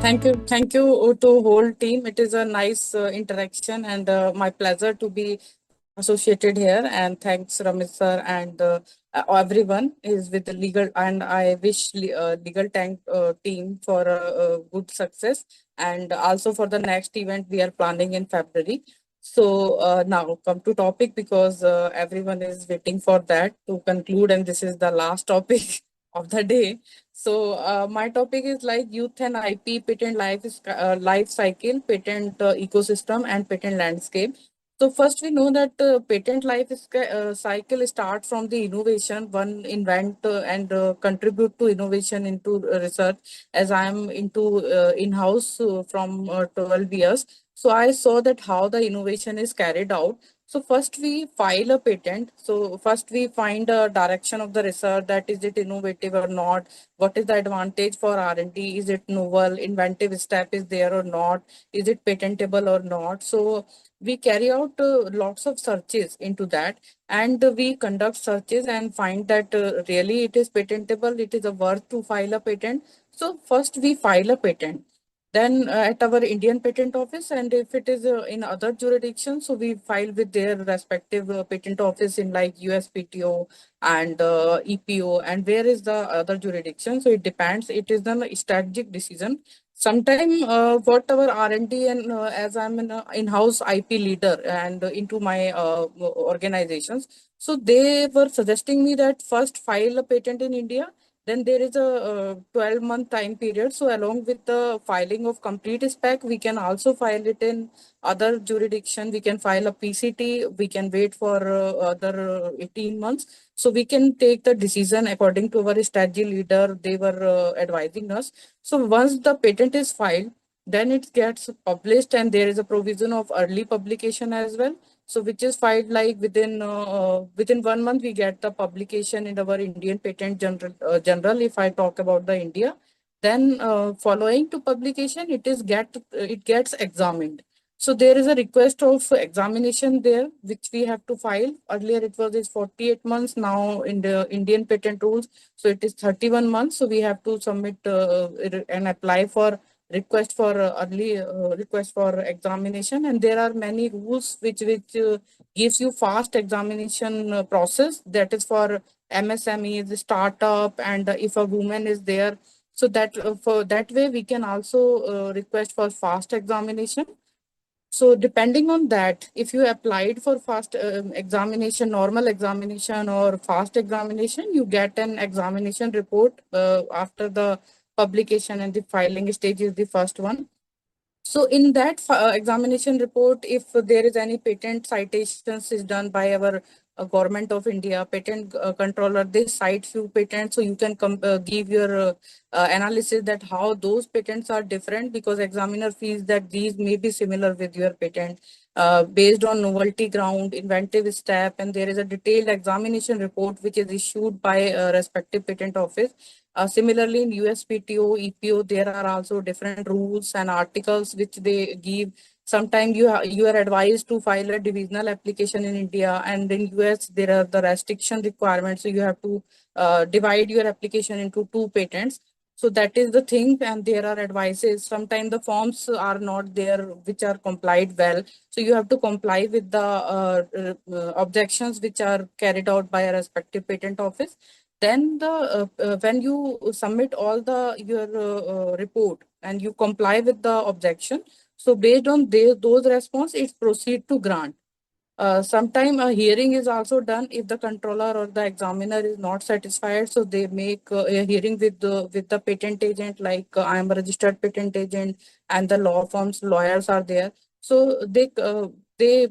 Thank you to whole team. It is a nice interaction and my pleasure to be associated here. And thanks, Ramesh sir, and everyone is with the legal. And I wish legal tank team for good success and also for the next event we are planning in February. So now come to topic because everyone is waiting for that to conclude, and this is the last topic of the day. So my topic is like youth and IP, patent life cycle, patent ecosystem, and patent landscape. So first we know that patent cycle start from the innovation, one invent and contribute to innovation into research. As I am into in-house from 12 years, so I saw that how the innovation is carried out. So first we file a patent. So first we find a direction of the research, that is it innovative or not, what is the advantage for R&D, is it novel, inventive step is there or not, is it patentable or not. So we carry out lots of searches into that, and we conduct searches and find that really it is patentable, it is a worth to file a patent. So first we file a patent, then at our Indian Patent Office, and if it is in other jurisdictions, so we file with their respective patent office in like USPTO and EPO, and where is the other jurisdiction. So it depends. It is the strategic decision. Sometime what our R&D and as I'm an in-house IP leader and into my organizations, so they were suggesting me that first file a patent in India, then there is a 12-month time period. So along with the filing of complete spec, we can also file it in other jurisdiction. We can file a PCT. We can wait for other 18 months. So we can take the decision according to our strategy leader. They were advising us. So once the patent is filed, then it gets published, and there is a provision of early publication as well. So which is filed like within 1 month we get the publication in our Indian Patent General. If I talk about the India, then following to publication, it gets examined. So there is a request of examination there, which we have to file. Earlier it was is 48 months. Now in the Indian patent rules, so it is 31 months. So we have to submit and apply for request for early request for examination. And there are many rules which gives you fast examination process, that is for MSME, the startup, and if a woman is there, so that for that way we can also request for fast examination. So depending on that, if you applied for fast examination, normal examination or fast examination, you get an examination report after the publication, and the filing stage is the first one. So in that examination report, if there is any patent citations is done by our government of India, patent controller, they cite few patents. So you can give your analysis that how those patents are different, because examiner feels that these may be similar with your patent based on novelty ground, inventive step, and there is a detailed examination report which is issued by a respective patent office. Similarly, in USPTO, EPO, there are also different rules and articles which they give. Sometimes you are advised to file a divisional application in India, and in US there are the restriction requirements. So you have to divide your application into two patents. So that is the thing, and there are advices. Sometimes the forms are not there which are complied well. So you have to comply with the objections which are carried out by a respective patent office. Then when you submit all the your report and you comply with the objection, so based on those response, it proceed to grant. Sometime a hearing is also done if the controller or the examiner is not satisfied. So they make a hearing with the patent agent, like I am a registered patent agent, and the law firms lawyers are there. So they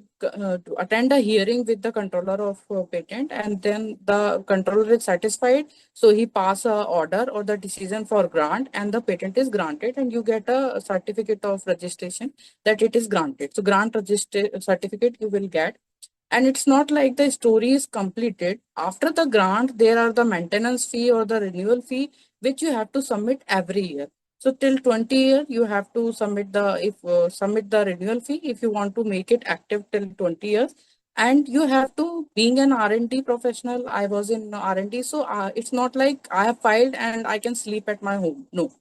attend a hearing with the controller of patent, and then the controller is satisfied. So he pass a order or the decision for grant, and the patent is granted, and you get a certificate of registration that it is granted. So grant register certificate you will get. And it's not like the story is completed. After the grant, there are the maintenance fee or the renewal fee, which you have to submit every year. So till 20 year, you have to submit submit the renewal fee if you want to make it active till 20 years. And you have to, being an R&D professional, I was in R&D. So it's not like I have filed and I can sleep at my home. No,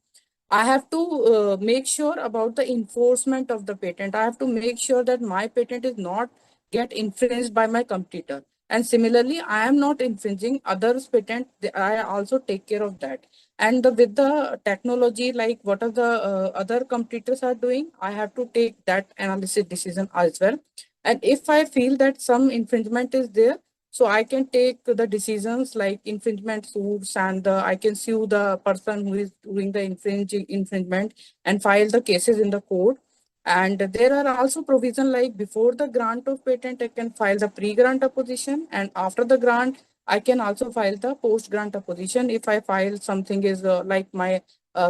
I have to make sure about the enforcement of the patent. I have to make sure that my patent is not get infringed by my competitor. And similarly, I am not infringing others' patent. I also take care of that. And with the technology, like what are the other competitors are doing, I have to take that analysis decision as well. And if I feel that some infringement is there, so I can take the decisions like infringement suits, and I can sue the person who is doing the infringement and file the cases in the court. And there are also provision like before the grant of patent, I can file the pre-grant opposition, and after the grant, I can also file the post-grant opposition. If I file something is like my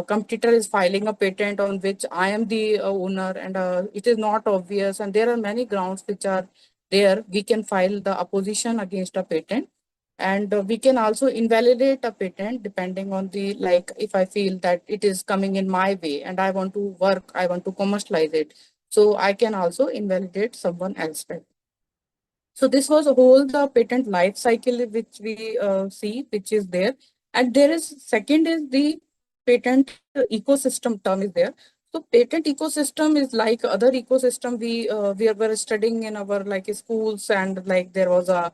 competitor is filing a patent on which I am the owner, and it is not obvious, and there are many grounds which are there, we can file the opposition against a patent. And we can also invalidate a patent depending on the, like, if I feel that it is coming in my way and I want to work, I want to commercialize it. So I can also invalidate someone else's patent. So this was a whole the patent life cycle which we see, which is there. And there is second is the patent ecosystem term is there. So patent ecosystem is like other ecosystem we were studying in our like schools, and like there was a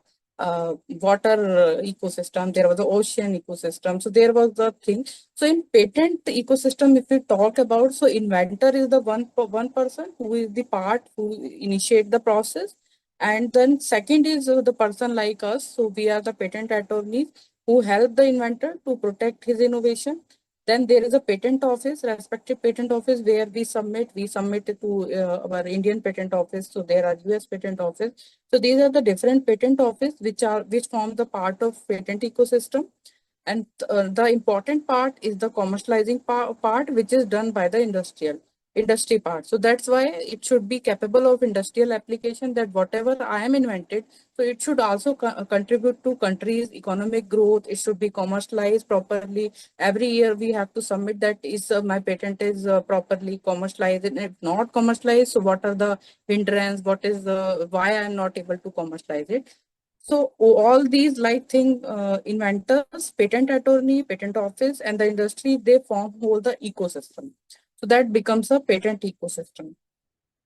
water ecosystem, there was an ocean ecosystem. So there was the thing. So in patent ecosystem, if we talk about, so inventor is the one person who is the part who initiate the process, and then second is the person like us. So we are the patent attorneys who help the inventor to protect his innovation. Then there is a patent office, respective patent office, where we submit it to our Indian patent office. So there are US patent office. So these are the different patent office which form the part of patent ecosystem. And the important part is the commercializing part, which is done by the industry part. So that's why it should be capable of industrial application, that whatever I am invented, so it should also contribute to country's economic growth. It should be commercialized properly. Every year we have to submit that is my patent is properly commercialized. And if not commercialized, so what are the hindrance? What is the why I am not able to commercialize it? So all these like thing, inventors, patent attorney, patent office, and the industry, they form whole the ecosystem. So that becomes a patent ecosystem.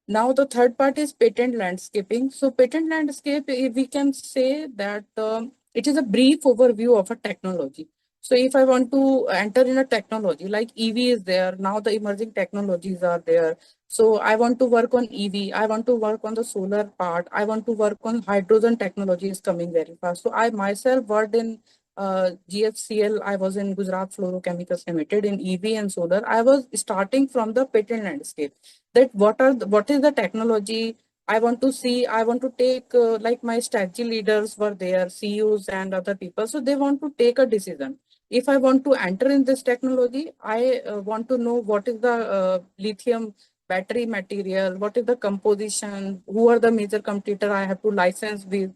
Now the third part is patent landscaping. So patent landscape, we can say that it is a brief overview of a technology. So if I want to enter in a technology like EV is there, now the emerging technologies are there. So I want to work on EV, I want to work on the solar part, I want to work on hydrogen technology is coming very fast. So I myself worked in GFCL, I was in Gujarat Fluorochemicals Limited in EV and solar. I was starting from the patent landscape, that what is the technology I want to see. I want to take like my strategy leaders were there, CEOs and other people. So they want to take a decision. If I want to enter in this technology, I want to know what is the lithium battery material, what is the composition, who are the major competitor I have to license with.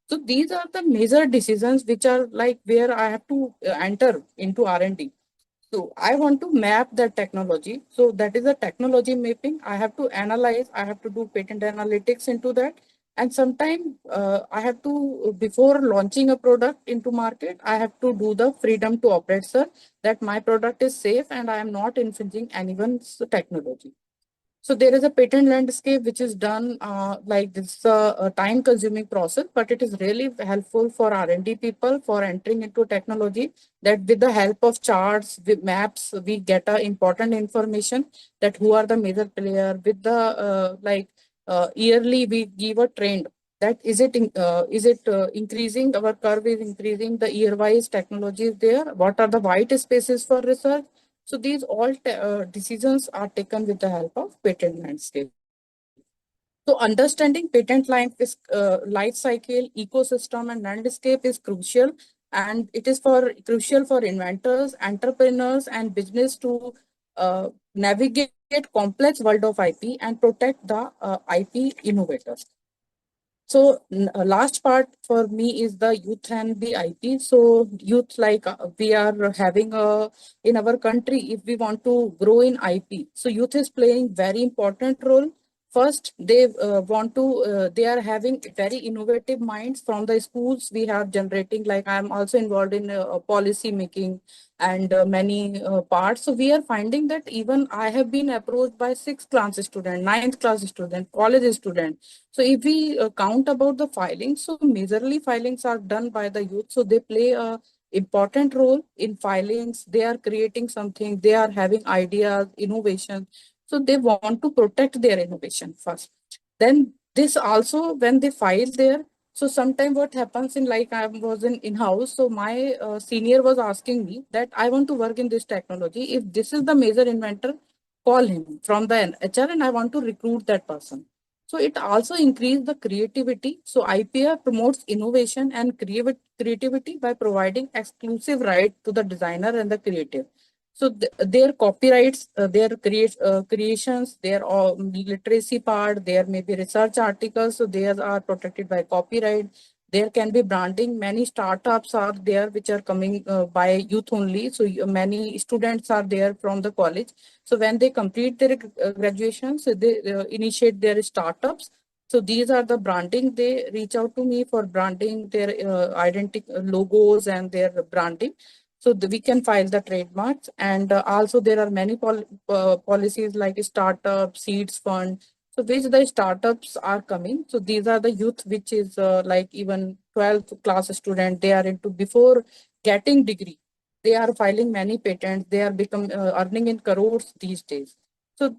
So these are the major decisions which are like where I have to enter into R&D. So I want to map that technology. So that is a technology mapping. I have to analyze, I have to do patent analytics into that. And sometimes I have to, before launching a product into market, I have to do the freedom to operate, sir, that my product is safe and I am not infringing anyone's technology. So there is a patent landscape which is done like this a time consuming process, but it is really helpful for R&D people for entering into technology, that with the help of charts, with maps, we get important information that who are the major player with the yearly we give a trend, that is it increasing, our curve is increasing, the year wise technology is there, what are the white spaces for research. So these all decisions are taken with the help of patent landscape. So understanding patent life cycle, ecosystem, and landscape is crucial, and it is for crucial for inventors, entrepreneurs, and business to navigate complex world of IP and protect the IP innovators. So last part for me is the youth and the IP. So youth, like we are having a, in our country, if we want to grow in IP, so youth is playing very important role first they want to they are having very innovative minds from the schools. We have generating, like I'm also involved in policy making and many parts. So we are finding that even I have been approached by sixth class student, ninth class student, college student. So if we count about the filings, so majorly filings are done by the youth. So they play a important role in filings. They are creating something, they are having ideas, innovation. So they want to protect their innovation first. Then this also, when they file there, so sometimes what happens in, like I was in-house, so my senior was asking me that I want to work in this technology. If this is the major inventor, call him from the HR and I want to recruit that person. So it also increased the creativity. So IPR promotes innovation and creativity by providing exclusive right to the designer and the creative. So their copyrights, their creations, their literacy part, there may be research articles, so they are protected by copyright. There can be branding. Many startups are there which are coming by youth only. So many students are there from the college. So when they complete their graduation, so they initiate their startups. So these are the branding. They reach out to me for branding their identity logos and their branding. So we can file the trademarks. And also there are many policies like startup, seeds fund. So which the startups are coming. So these are the youth, which is like even 12th class student, they are into before getting degree. They are filing many patents. They are become earning in crores these days. So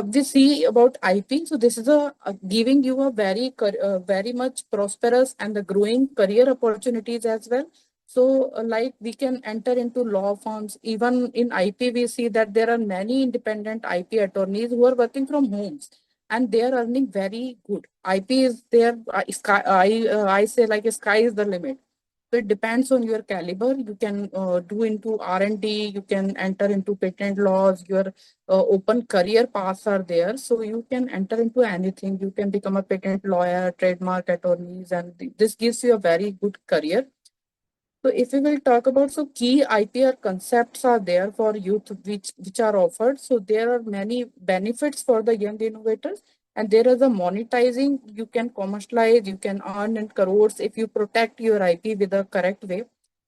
we see about IP. So this is a giving you a very much prosperous and the growing career opportunities as well. So like we can enter into law firms. Even in IP, we see that there are many independent IP attorneys who are working from homes and they are earning very good. IP is there. I say like a sky is the limit. So it depends on your caliber. You can do into R&D, you can enter into patent laws, your open career paths are there. So you can enter into anything. You can become a patent lawyer, trademark attorneys, and this gives you a very good career. So if we will talk about, so key IPR concepts are there for youth which are offered. So there are many benefits for the young innovators, and there is a monetizing. You can commercialize, you can earn in crores if you protect your IP with the correct way.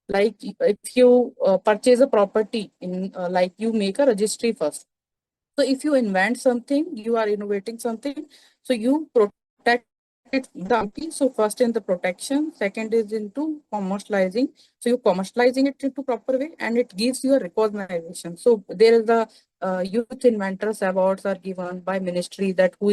Like if you purchase a property in like you make a registry first. So if you invent something, you are innovating something, so you protect it the IP. So first in the protection, second is into commercializing. So you commercializing it into proper way and it gives you a recognition. So there is the youth inventors awards are given by ministry, that who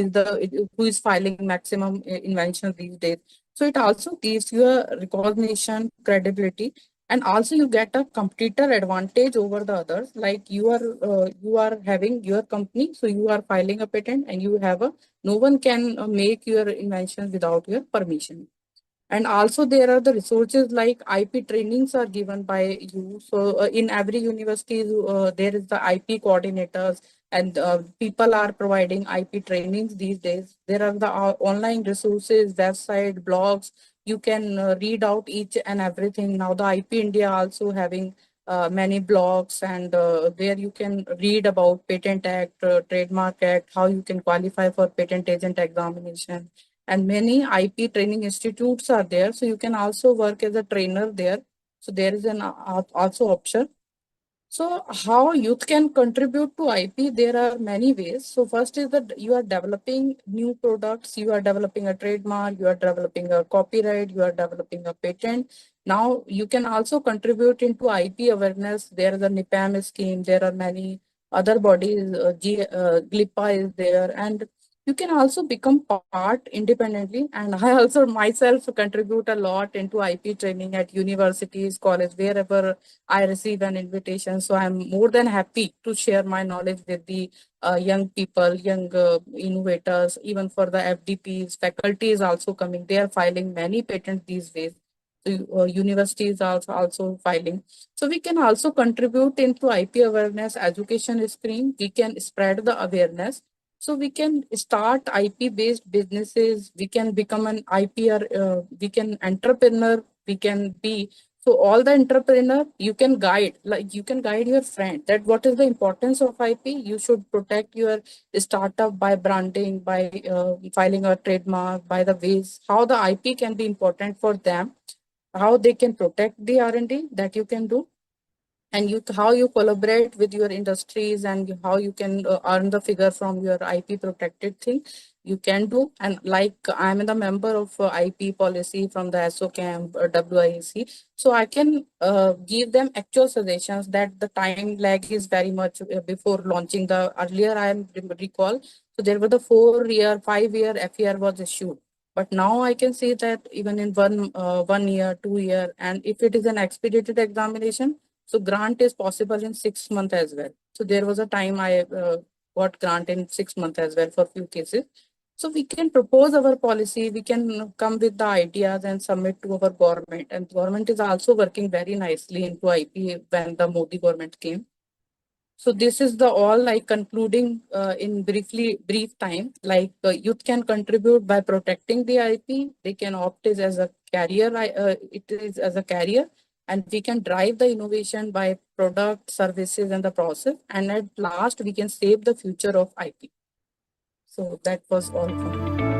is filing maximum inventions these days. So it also gives you a recognition, credibility, and also you get a competitor advantage over the others. Like you are having your company, so you are filing a patent and you have a, no one can make your invention without your permission. And also there are the resources like IP trainings are given by you. So in every university, there is the IP coordinators, and people are providing IP trainings these days. There are the online resources, website, blogs. You can read out each and everything. Now the IP India also having many blogs, and where you can read about Patent Act, Trademark Act, how you can qualify for patent agent examination, and many IP training institutes are there. So you can also work as a trainer there. So there is an also option. So how youth can contribute to IP? There are many ways. So first is that you are developing new products, you are developing a trademark, you are developing a copyright, you are developing a patent. Now you can also contribute into IP awareness. There is a NIPAM scheme. There are many other bodies. GLIPA is there, and you can also become part independently. And I also myself contribute a lot into IP training at universities, college, wherever I receive an invitation. So I'm more than happy to share my knowledge with the young people, young innovators. Even for the FDPs, faculty is also coming. They are filing many patents these days. So universities are also filing. So we can also contribute into IP awareness education stream. We can spread the awareness. So we can start IP based businesses. We can become an IPR. We can entrepreneur. We can be. So all the entrepreneur, you can guide, like you can guide your friend that what is the importance of IP. You should protect your startup by branding, by filing a trademark, by the ways how the IP can be important for them, how they can protect the R&D that you can do, and you how you collaborate with your industries, and how you can earn the figure from your IP protected thing you can do. And like I'm the member of IP policy from the SOCAM WIEC, so I can give them actual suggestions that the time lag is very much before launching. The earlier I recall, so there were the 4 year 5 year FER was issued, but now I can see that even in 1 year 2 year, and if it is an expedited examination, so grant is possible in 6 months as well. So there was a time I got grant in 6 months as well for few cases. So we can propose our policy, we can come with the ideas and submit to our government. And government is also working very nicely into IP when the Modi government came. So this is the all like concluding in brief time, like youth can contribute by protecting the IP. They can opt it as a carrier, it is as a carrier, and we can drive the innovation by product, services, and the process. And at last, we can save the future of IP. So that was all from me.